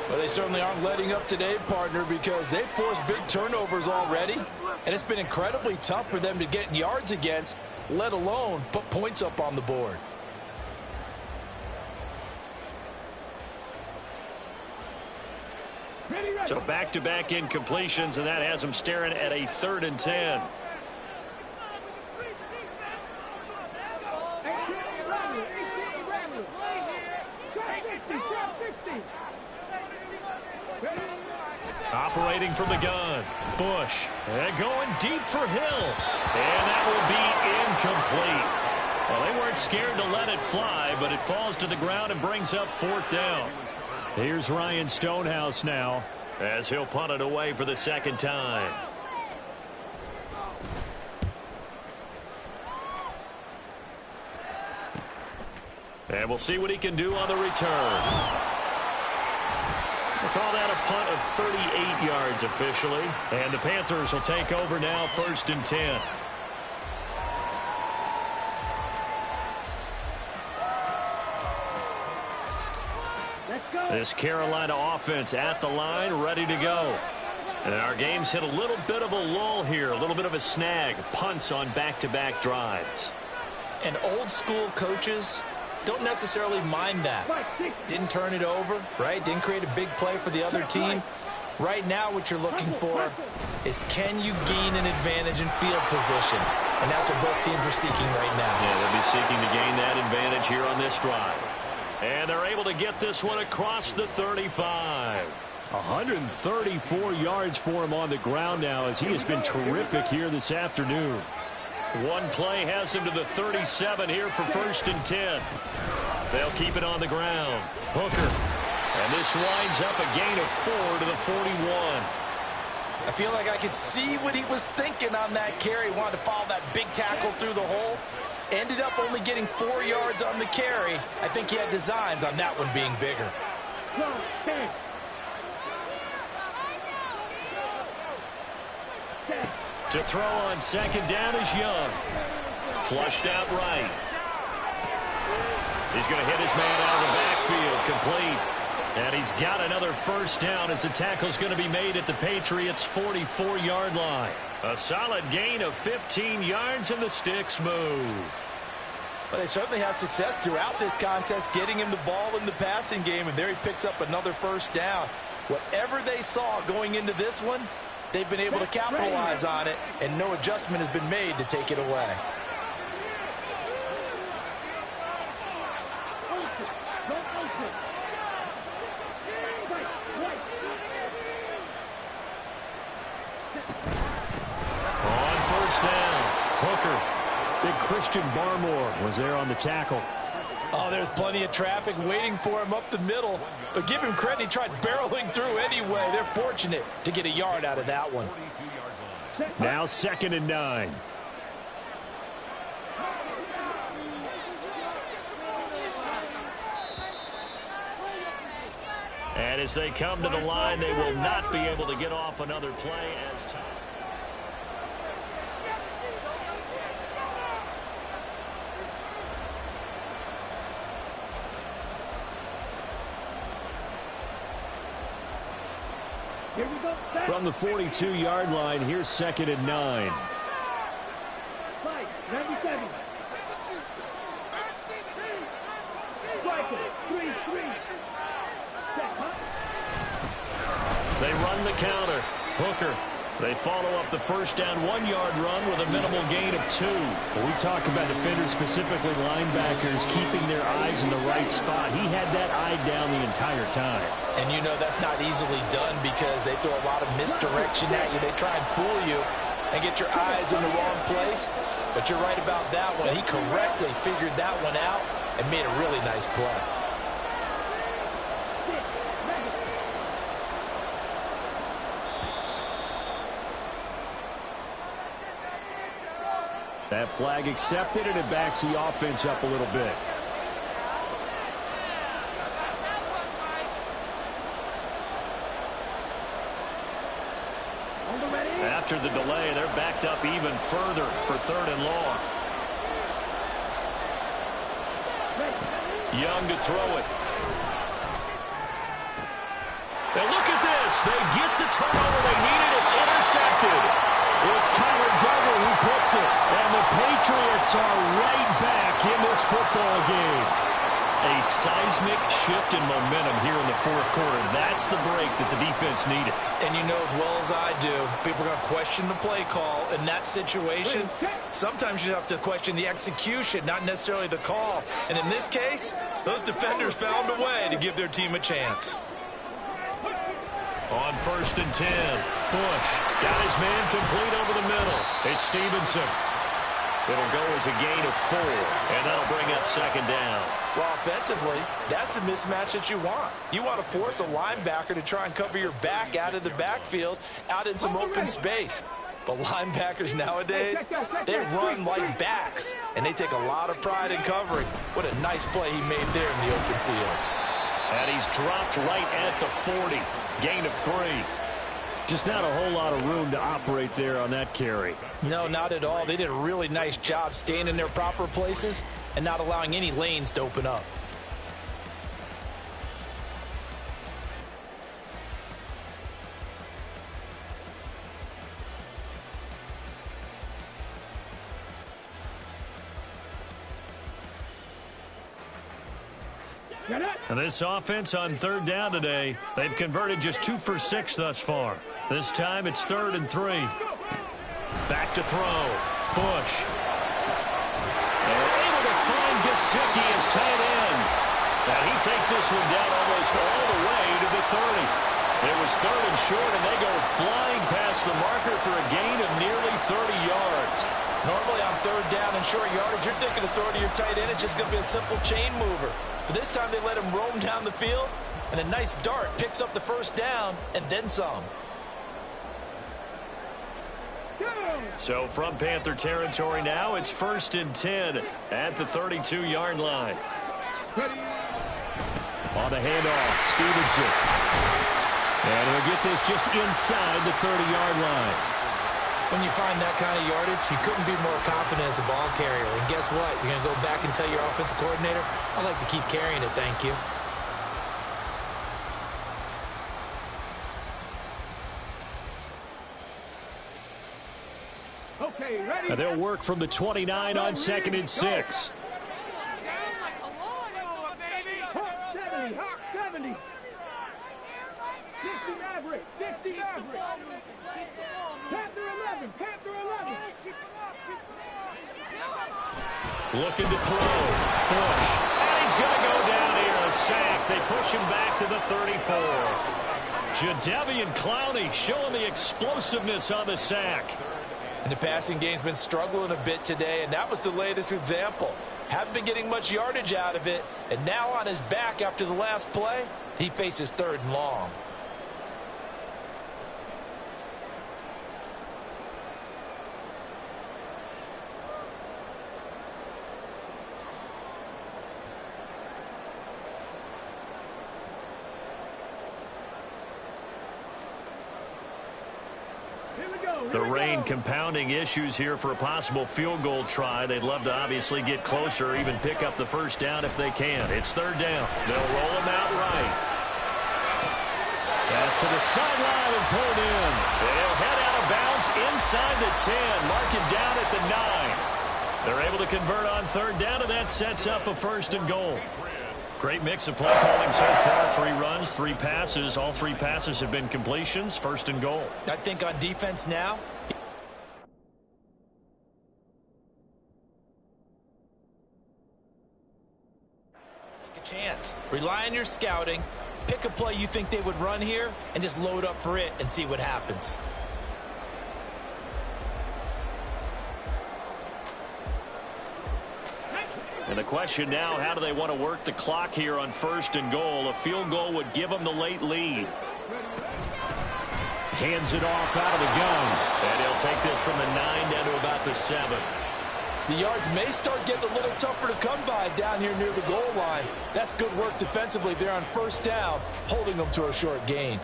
Well, they certainly aren't letting up today, partner, because they've forced big turnovers already, and it's been incredibly tough for them to get yards against, let alone put points up on the board. So back-to-back incompletions, and that has them staring at a 3rd and 10. Operating from the gun, Bush, and going deep for Hill, and that will be incomplete. Well, they weren't scared to let it fly, but it falls to the ground and brings up 4th down. Here's Ryan Stonehouse now, as he'll punt it away for the 2nd time. And we'll see what he can do on the return. We'll call that a punt of 38 yards officially. And the Panthers will take over now, 1st and 10. This Carolina offense at the line, ready to go. And our game's hit a little bit of a lull here, a little bit of a snag. Punts on back-to-back drives. And old school coaches don't necessarily mind that. Didn't turn it over, right? Didn't create a big play for the other team. Right now what you're looking for is, can you gain an advantage in field position? And that's what both teams are seeking right now. Yeah, they'll be seeking to gain that advantage here on this drive. And they're able to get this one across the 35. 134 yards for him on the ground now, as he has been terrific here this afternoon. One play has him to the 37 here for 1st and 10. They'll keep it on the ground. Hooker. And this winds up a gain of 4 to the 41. I feel like I could see what he was thinking on that carry. Wanted to follow that big tackle through the hole. Ended up only getting 4 yards on the carry. I think he had designs on that one being bigger. To throw on 2nd down is Young. Flushed out right. He's going to hit his man out of the backfield. Complete. And he's got another first down as the tackle's going to be made at the Patriots' 44-yard line. A solid gain of 15 yards, and the sticks move. But they certainly had success throughout this contest, getting him the ball in the passing game, and there he picks up another first down. Whatever they saw going into this one, they've been able to capitalize on it, and no adjustment has been made to take it away. On first down, Hooker. Big Christian Barmore was there on the tackle. Oh, there's plenty of traffic waiting for him up the middle. But give him credit, he tried barreling through anyway. They're fortunate to get a yard out of that one. Now 2nd and 9. And as they come to the line, they will not be able to get off another play as time. From the 42-yard line, here's 2nd and 9. 97. They run the counter. Hooker. They follow up the first down 1-yard run with a minimal gain of 2. When we talk about defenders, specifically linebackers, keeping their eyes in the right spot, he had that eye down the entire time. And you know that's not easily done because they throw a lot of misdirection at you. They try and fool you and get your eyes in the wrong place. But you're right about that one. He correctly figured that one out and made a really nice play. That flag accepted, and it backs the offense up a little bit. After the delay, they're backed up even further for 3rd and long. Young to throw it. And look at this. They get the turnover they needed. It's intercepted. It's Connor Duggar who puts it. And the Patriots are right back in this football game. A seismic shift in momentum here in the 4th quarter. That's the break that the defense needed. And you know as well as I do, people are going to question the play call in that situation. Sometimes you have to question the execution, not necessarily the call. And in this case, those defenders found a way to give their team a chance. On 1st and 10, Bush got his man complete over the middle. It's Stevenson. It'll go as a gain of 4, and that'll bring up 2nd down. Well, offensively, that's the mismatch that you want. You want to force a linebacker to try and cover your back out of the backfield, out in some open space. But linebackers nowadays, they run like backs, and they take a lot of pride in covering. What a nice play he made there in the open field. And he's dropped right at the 40. Gain of 3. Just not a whole lot of room to operate there on that carry. No, not at all. They did a really nice job staying in their proper places and not allowing any lanes to open up. And this offense on 3rd down today, they've converted just 2 for 6 thus far. This time it's 3rd and 3. Back to throw. Bush. They're able to find Gesicki as tight end. And he takes this one down almost all the way to the 30. It was 3rd and short, and they go flying past the marker for a gain of nearly 30 yards. Normally on 3rd down and short yardage, you're thinking of throwing to your tight end. It's just going to be a simple chain mover. But this time they let him roam down the field, and a nice dart picks up the first down and then some. So from Panther territory now, it's 1st and 10 at the 32-yard line. On the handoff, Stevenson. And he'll get this just inside the 30-yard line. When you find that kind of yardage, you couldn't be more confident as a ball carrier. And guess what? You're going to go back and tell your offensive coordinator, I'd like to keep carrying it, thank you. Okay, ready? Now they'll work from the 29 on 2nd and 6. Hawk 70, Hawk 70. 60 Maverick, 60 Maverick. Panther 11, Panther 11. Looking to throw. Bush. And he's going to go down here. A sack. They push him back to the 34. Jadeveon Clowney showing the explosiveness on the sack. And the passing game's been struggling a bit today, and that was the latest example. Haven't been getting much yardage out of it, and now on his back after the last play, he faces 3rd and long. The rain compounding issues here for a possible field goal try. They'd love to obviously get closer, even pick up the first down if they can. It's 3rd down. They'll roll him out right. Pass to the sideline and pulled in. They'll head out of bounds inside the 10. Mark him down at the 9. They're able to convert on 3rd down, and that sets up a 1st and goal. Great mix of play calling so far. 3 runs, 3 passes. All 3 passes have been completions. 1st and goal. I think on defense now, take a chance. Rely on your scouting. Pick a play you think they would run here and just load up for it and see what happens. And the question now, how do they want to work the clock here on 1st and goal? A field goal would give them the late lead. Hands it off out of the gun. And he'll take this from the 9 down to about the 7. The yards may start getting a little tougher to come by down here near the goal line. That's good work defensively there on 1st down, holding them to a short gain.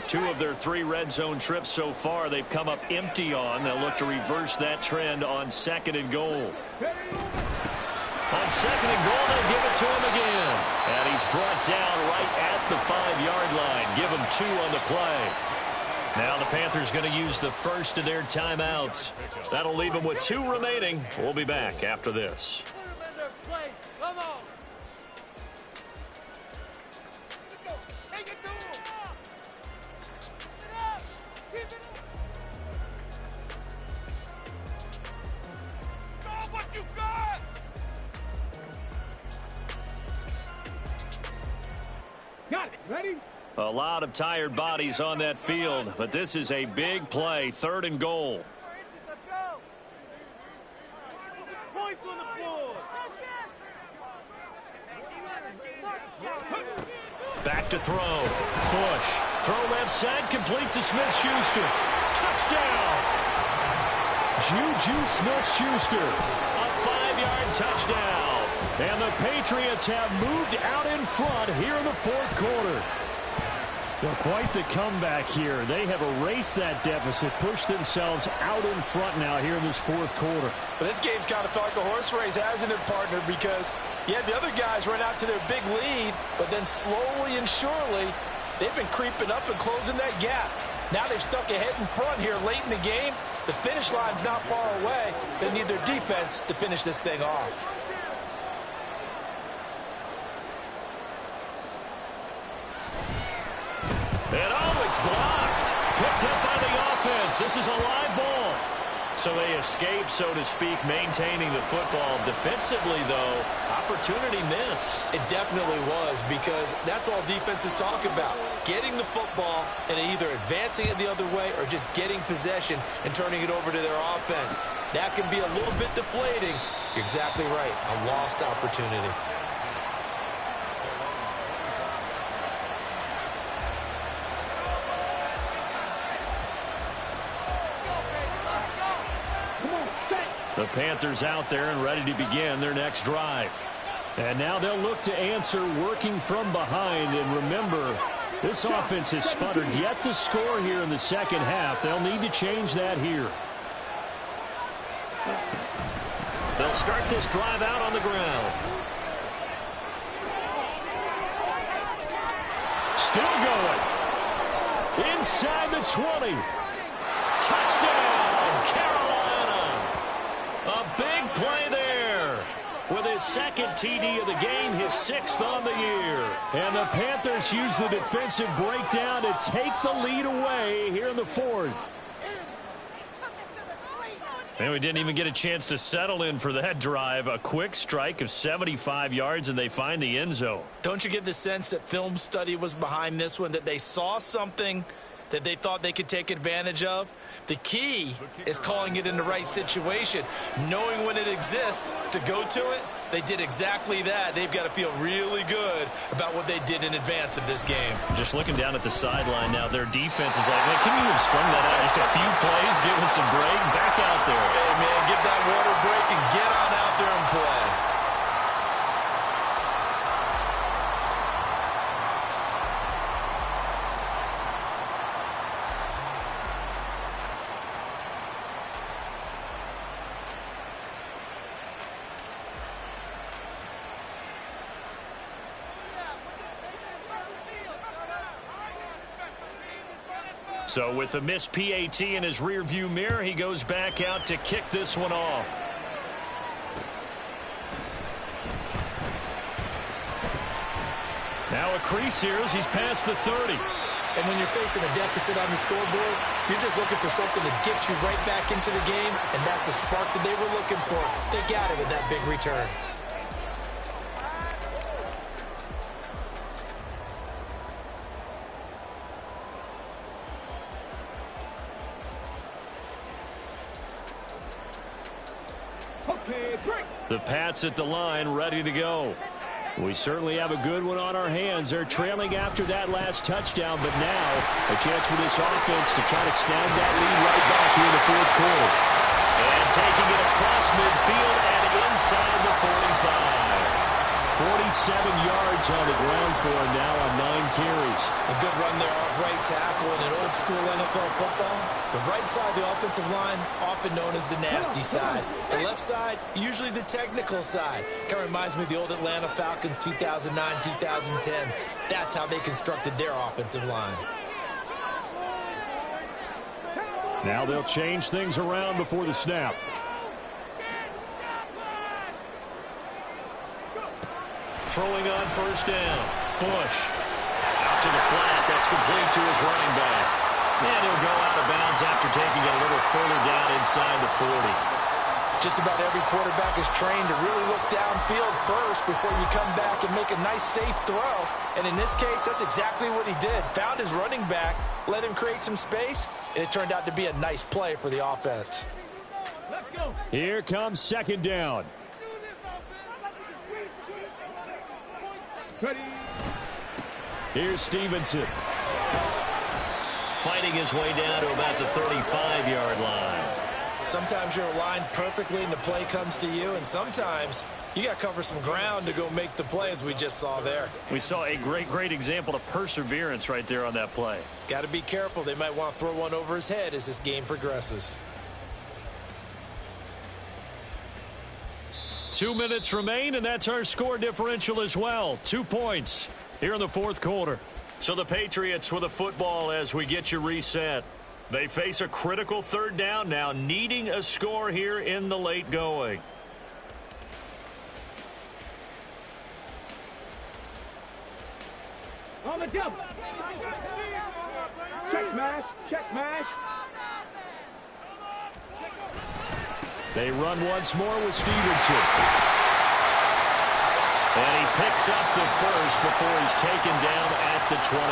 Two of their 3 red zone trips so far, they've come up empty on. They'll look to reverse that trend on 2nd and goal. On 2nd and goal, they'll give it to him again. And he's brought down right at the 5-yard line. Give him 2 on the play. Now the Panthers going to use the first of their timeouts. That'll leave them with 2 remaining. We'll be back after this. Come on. Got it. Ready? A lot of tired bodies on that field, but this is a big play. 3rd and goal. Let's go. Points on the board. Back to throw. Bush. Throw left side, complete to Smith-Schuster. Touchdown! Juju Smith-Schuster. A 5-yard touchdown. And the Patriots have moved out in front here in the 4th quarter. Well, quite the comeback here. They have erased that deficit, pushed themselves out in front now here in this 4th quarter. But this game's kind of felt like a horse race, hasn't it, partner? Because, yeah, the other guys run out to their big lead, but then slowly and surely, they've been creeping up and closing that gap. Now they've stuck ahead in front here late in the game. The finish line's not far away. They need their defense to finish this thing off. And oh, it's blocked. Picked up by the offense. This is a live ball. So they escape, so to speak, maintaining the football. Defensively, though, opportunity miss. It definitely was, because that's all defenses talk about. Getting the football and either advancing it the other way or just getting possession and turning it over to their offense. That can be a little bit deflating. You're exactly right. A lost opportunity. The Panthers out there and ready to begin their next drive. And now they'll look to answer working from behind. And remember, This offense has sputtered yet to score here in the second half. They'll need to change that here. They'll start this drive out on the ground. Still going. Inside the 20. Touchdown, Carolina. A big play there. With his second TD of the game, his 6th on the year. And the Panthers use the defensive breakdown to take the lead away here in the 4th. And we didn't even get a chance to settle in for that drive. A quick strike of 75 yards, and they find the end zone. Don't you get the sense that film study was behind this one, that they saw something that they thought they could take advantage of? The key is calling it in the right situation, knowing when it exists to go to it. They did exactly that. They've got to feel really good about what they did in advance of this game. Just looking down at the sideline now, their defense is like, man, can you have strung that out just a few plays, give us a break, back out there. Hey, man, give that water break and get on out there and play. So with a missed PAT in his rearview mirror, he goes back out to kick this one off. Now a crease here as he's past the 30. And when you're facing a deficit on the scoreboard, you're just looking for something to get you right back into the game, and that's the spark that they were looking for. They got it with that big return. The Pats at the line, ready to go. We certainly have a good one on our hands. They're trailing after that last touchdown, but now a chance for this offense to try to snag that lead right back here in the 4th quarter. And taking it across midfield and inside the 45. 47 yards on the ground for him now on 9 carries. A good run there off right tackle in an old school NFL football. The right side of the offensive line, often known as the nasty side. The left side, usually the technical side. Kind of reminds me of the old Atlanta Falcons 2009, 2010. That's how they constructed their offensive line. Now they'll change things around before the snap. Throwing on first down. Bush. Out to the flat. That's complete to his running back. And he'll go out of bounds after taking it a little further down inside the 40. Just about every quarterback is trained to really look downfield first before you come back and make a nice, safe throw. And in this case, that's exactly what he did. Found his running back, let him create some space, and it turned out to be a nice play for the offense. Here comes second down. Here's Stevenson. Fighting his way down to about the 35-yard line. Sometimes you're aligned perfectly and the play comes to you, and sometimes you got to cover some ground to go make the play, as we just saw there. We saw a great example of perseverance right there on that play. Got to be careful. They might want to throw one over his head as this game progresses. 2 minutes remain, and that's our score differential as well. 2 points here in the 4th quarter. So the Patriots with a football as we get you reset. They face a critical 3rd down now, needing a score here in the late going. On the double. Check mash. Check mash. They run once more with Stevenson. And he picks up the first before he's taken down at the 29.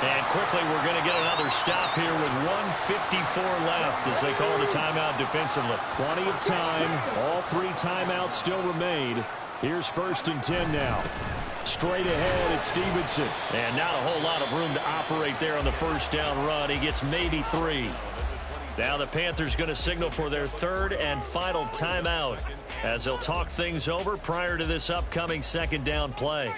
And quickly we're going to get another stop here with 1:54 left as they call the timeout defensively. Plenty of time. All 3 timeouts still remain. Here's 1st and 10 now. Straight ahead at Stevenson. And not a whole lot of room to operate there on the first down run. He gets maybe 3. Now the Panthers going to signal for their 3rd and final timeout as they'll talk things over prior to this upcoming 2nd down play.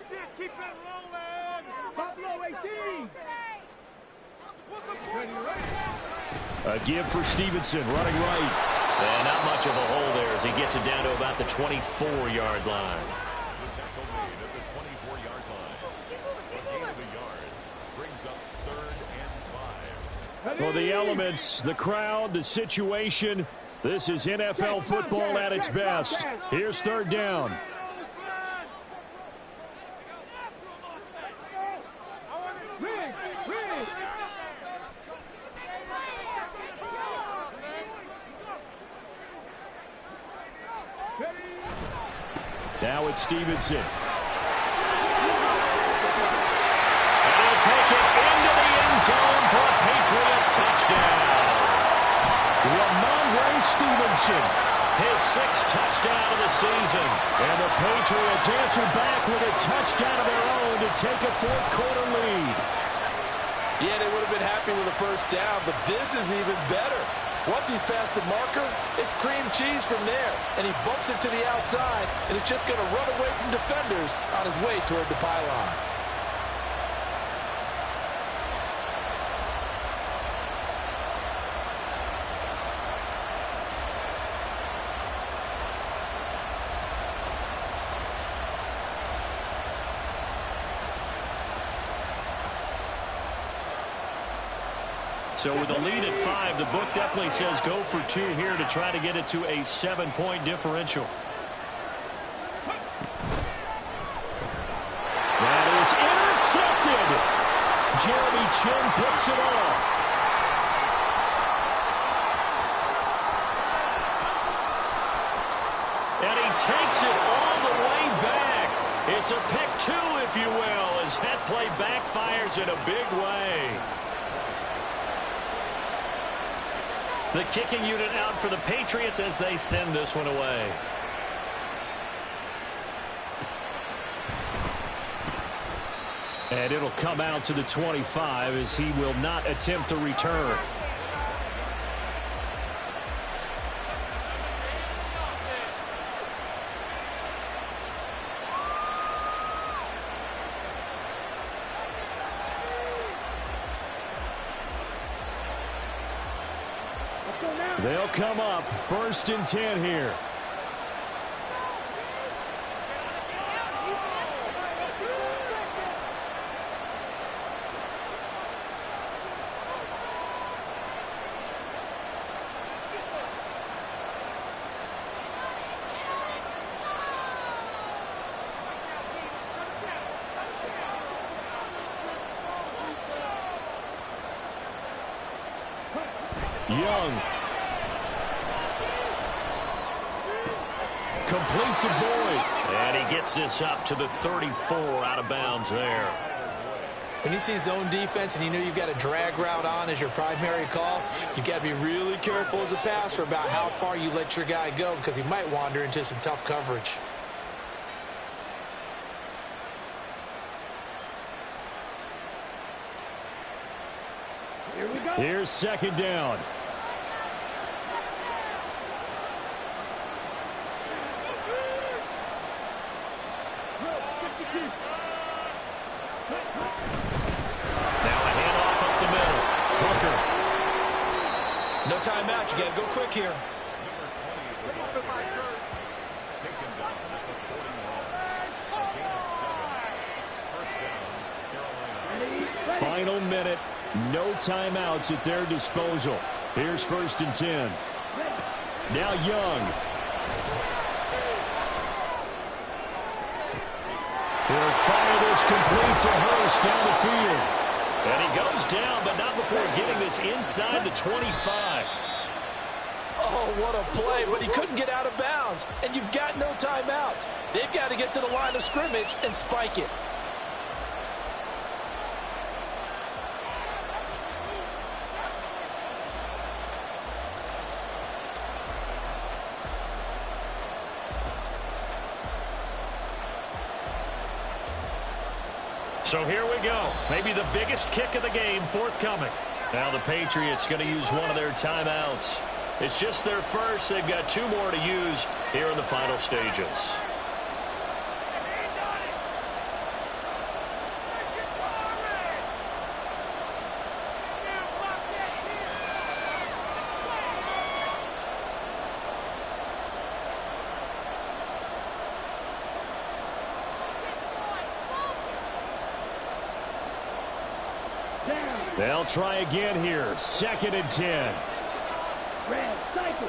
That's it. Keep it rolling. Pablo, 18. A give for Stevenson, running right. And not much of a hole there as he gets it down to about the 24-yard line. The tackle made at the 24-yard line. A gain of a yard brings up 3rd and 5. For the elements, the crowd, the situation, this is NFL football at its best. Here's 3rd down. Now it's Stevenson. And he'll take it into the end zone for a Patriot touchdown. Ramondre Stevenson. His 6th touchdown of the season. And the Patriots answer back with a touchdown of their own to take a 4th quarter lead. Yeah, they would have been happy with a 1st down, but this is even better. Once he's past the marker, it's cream cheese from there. And he bumps it to the outside, and it's just going to run away from defenders on his way toward the pylon. So with a lead at 5, the book definitely says go for 2 here to try to get it to a 7-point differential. That is intercepted. Jeremy Chin picks it off. And he takes it all the way back. It's a pick 2, if you will, as that play backfires in a big way. The kicking unit out for the Patriots as they send this one away. And it'll come out to the 25 as he will not attempt to return. They'll come up 1st and 10 here. Young. Complete to Boyd. And he gets this up to the 34 out of bounds there. When you see zone defense and you know you've got a drag route on as your primary call, you've got to be really careful as a passer about how far you let your guy go because he might wander into some tough coverage. Here we go. Here's 2nd down. No timeout. You got to go quick here. Final minute. No timeouts at their disposal. Here's 1st and 10. Now Young. He'll fire this complete to Hurst down the field. And he goes down, but not before getting this inside the 25. Oh, what a play, but he couldn't get out of bounds. And you've got no timeouts. They've got to get to the line of scrimmage and spike it. So here we go. Maybe the biggest kick of the game forthcoming. Now the Patriots going to use one of their timeouts. It's just their first. They've got 2 more to use here in the final stages. They'll try again here. 2nd and 10. Red, cycle.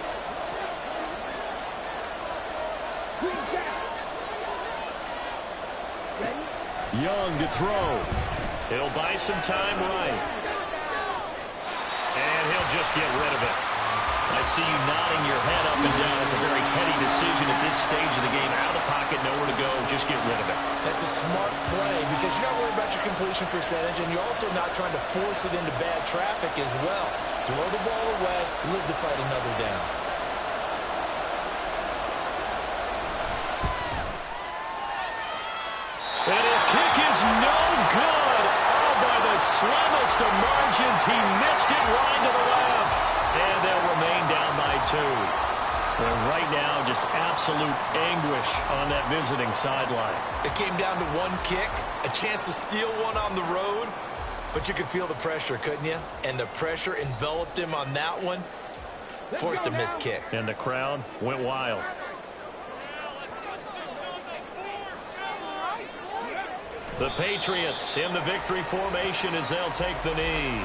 Green down. Ready? Young to throw. He'll buy some time right. And he'll just get rid of it. I see you nodding your head up and down. It's a very heady decision at this stage of the game. Out of the pocket, nowhere to go. Just get rid of it. That's a smart play because you're not worried about your completion percentage, and you're also not trying to force it into bad traffic as well. Throw the ball away, live to fight another down. And his kick is no good. Oh, by the slimmest of margins, he missed it wide to the left. And they'll remain down by 2. And right now, just absolute anguish on that visiting sideline. It came down to one kick, a chance to steal one on the road, but you could feel the pressure, couldn't you? And the pressure enveloped him on that one, forced a missed kick. And the crowd went wild. The Patriots in the victory formation as they'll take the knee.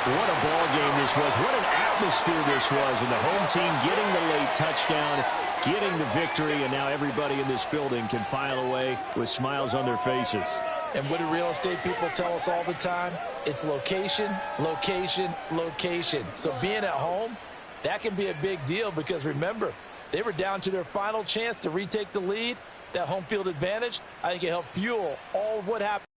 What a ball game this was. What an atmosphere this was. And the home team getting the late touchdown, getting the victory, and now everybody in this building can file away with smiles on their faces. And what do real estate people tell us all the time? It's location, location, location. So being at home, that can be a big deal because remember, they were down to their final chance to retake the lead. That home field advantage, I think it helped fuel all of what happened.